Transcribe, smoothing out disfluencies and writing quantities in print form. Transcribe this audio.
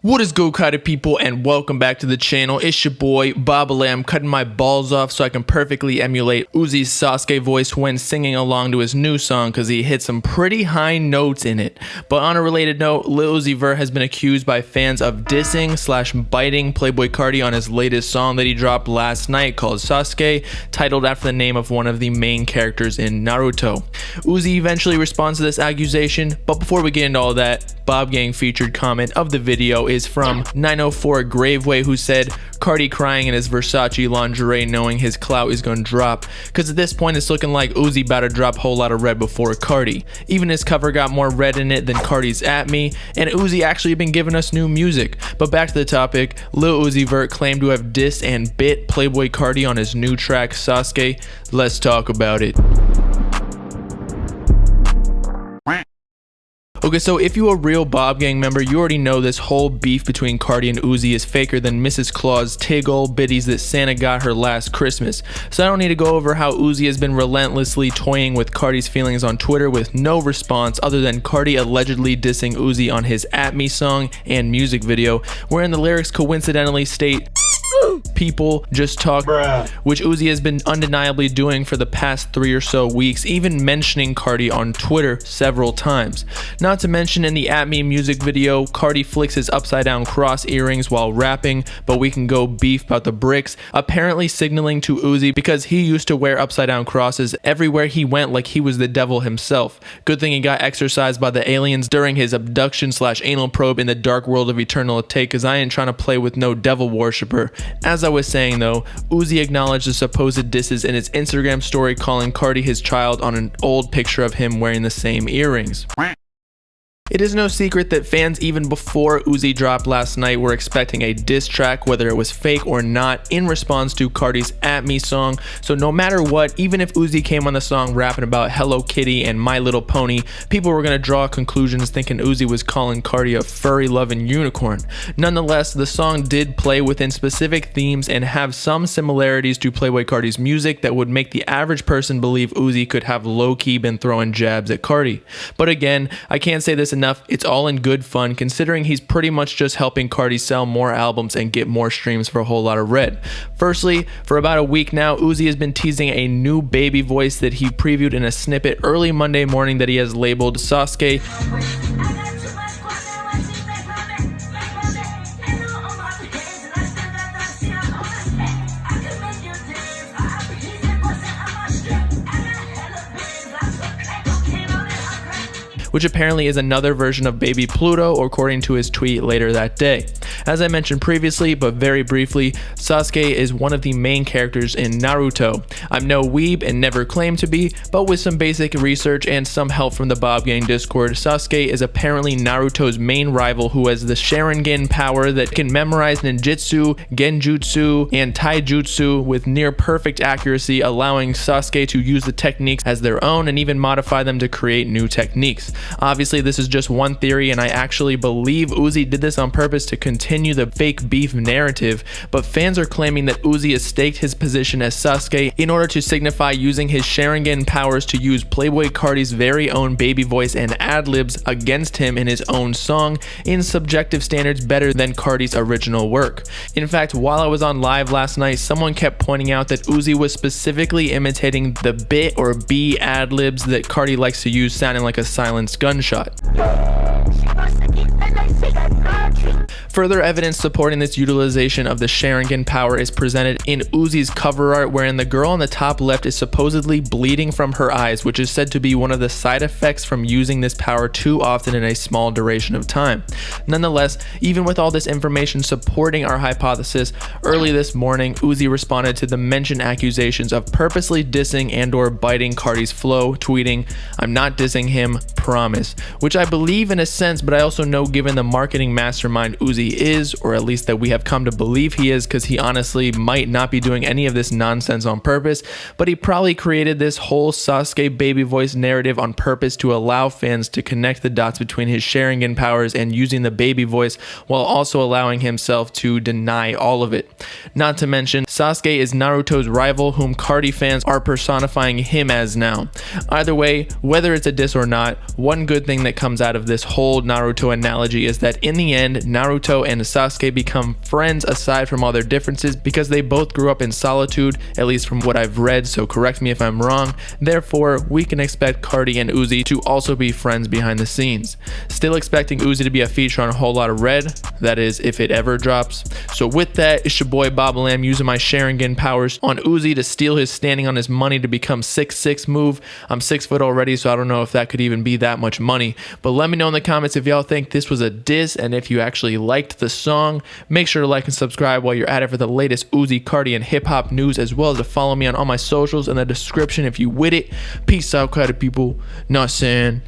What is good, Carti people, and welcome back to the channel. It's your boy Bobbalam, cutting my balls off so I can perfectly emulate Uzi's Sasuke voice when singing along to his new song, because he hit some pretty high notes in it. But on a related note, Lil Uzi Vert has been accused by fans of dissing / biting Playboi Carti on his latest song that he dropped last night called Sasuke, titled after the name of one of the main characters in Naruto. Uzi eventually responds to this accusation, but before we get into all that, Bob Gang featured comment of the video is from 904 Graveway, who said, Carti crying in his Versace lingerie knowing his clout is gonna drop, cause at this point it's looking like Uzi about to drop whole lot of red before Carti. Even his cover got more red in it than Carti's At Me, and Uzi actually been giving us new music. But back to the topic, Lil Uzi Vert claimed to have dissed and bit Playboi Carti on his new track Sasuke. Let's talk about it. Okay, so if you're a real Bob Gang member, you already know this whole beef between Carti and Uzi is faker than Mrs. Claus Tiggle biddies that Santa got her last Christmas. So I don't need to go over how Uzi has been relentlessly toying with Carti's feelings on Twitter with no response other than Carti allegedly dissing Uzi on his At Me song and music video, wherein the lyrics coincidentally state, "People just talk," which Uzi has been undeniably doing for the past 3 or so weeks, even mentioning Carti on Twitter several times. Not to mention in the At Me music video, Carti flicks his upside down cross earrings while rapping, but we can go beef about the bricks, apparently signaling to Uzi because he used to wear upside down crosses everywhere he went like he was the devil himself. Good thing he got exorcised by the aliens during his abduction / anal probe in the dark world of Eternal Take, cause I ain't trying to play with no devil worshipper. As I was saying though, Uzi acknowledged the supposed disses in his Instagram story, calling Carti his child on an old picture of him wearing the same earrings. It is no secret that fans even before Uzi dropped last night were expecting a diss track, whether it was fake or not, in response to Carti's At Me song. So no matter what, even if Uzi came on the song rapping about Hello Kitty and My Little Pony, people were going to draw conclusions thinking Uzi was calling Carti a furry loving unicorn. Nonetheless, the song did play within specific themes and have some similarities to Playboi Carti's music that would make the average person believe Uzi could have low-key been throwing jabs at Carti. But again, I can't say this enough, it's all in good fun considering he's pretty much just helping Carti sell more albums and get more streams for a whole lot of red. Firstly, for about a week now, Uzi has been teasing a new baby voice that he previewed in a snippet early Monday morning that he has labeled Sasuke, which apparently is another version of Baby Pluto, according to his tweet later that day. As I mentioned previously, but very briefly, Sasuke is one of the main characters in Naruto. I'm no weeb and never claimed to be, but with some basic research and some help from the Bob Gang Discord, Sasuke is apparently Naruto's main rival who has the Sharingan power that can memorize ninjutsu, genjutsu, and taijutsu with near perfect accuracy, allowing Sasuke to use the techniques as their own and even modify them to create new techniques. Obviously, this is just one theory, and I actually believe Uzi did this on purpose to continue the fake beef narrative, but fans are claiming that Uzi has staked his position as Sasuke in order to signify using his Sharingan powers to use Playboi Carti's very own baby voice and adlibs against him in his own song, in subjective standards better than Carti's original work. In fact, while I was on live last night, someone kept pointing out that Uzi was specifically imitating the bit or B adlibs that Carti likes to use, sounding like a silenced gunshot. Further evidence supporting this utilization of the Sharingan power is presented in Uzi's cover art, wherein the girl on the top left is supposedly bleeding from her eyes, which is said to be one of the side effects from using this power too often in a small duration of time. Nonetheless, even with all this information supporting our hypothesis, early this morning, Uzi responded to the mentioned accusations of purposely dissing and/or biting Carti's flow, tweeting, "I'm not dissing him, promise," which I believe in a sense, but I also know given the marketing mastermind Uzi is, or at least that we have come to believe he is, because he honestly might not be doing any of this nonsense on purpose, but he probably created this whole Sasuke baby voice narrative on purpose to allow fans to connect the dots between his Sharingan powers and using the baby voice, while also allowing himself to deny all of it. Not to mention, Sasuke is Naruto's rival, whom Carti fans are personifying him as now. Either way, whether it's a diss or not, one good thing that comes out of this whole Naruto analogy is that in the end, Naruto and Sasuke become friends aside from all their differences, because they both grew up in solitude, at least from what I've read, so correct me if I'm wrong. Therefore, we can expect Carti and Uzi to also be friends behind the scenes. Still expecting Uzi to be a feature on a whole lot of Red, that is, if it ever drops. So with that, it's your boy Bobbalam using my Sharingan powers on Uzi to steal his standing on his money to become 6'6" move. I'm 6 foot already, so I don't know if that could even be that much money, but let me know in the comments if y'all think this was a diss, and if you actually liked the song. Make sure to like and subscribe while you're at it for the latest Uzi, Carti, and hip-hop news, as well as to follow me on all my socials in the description if you with it. Peace out, Carti people. Not saying.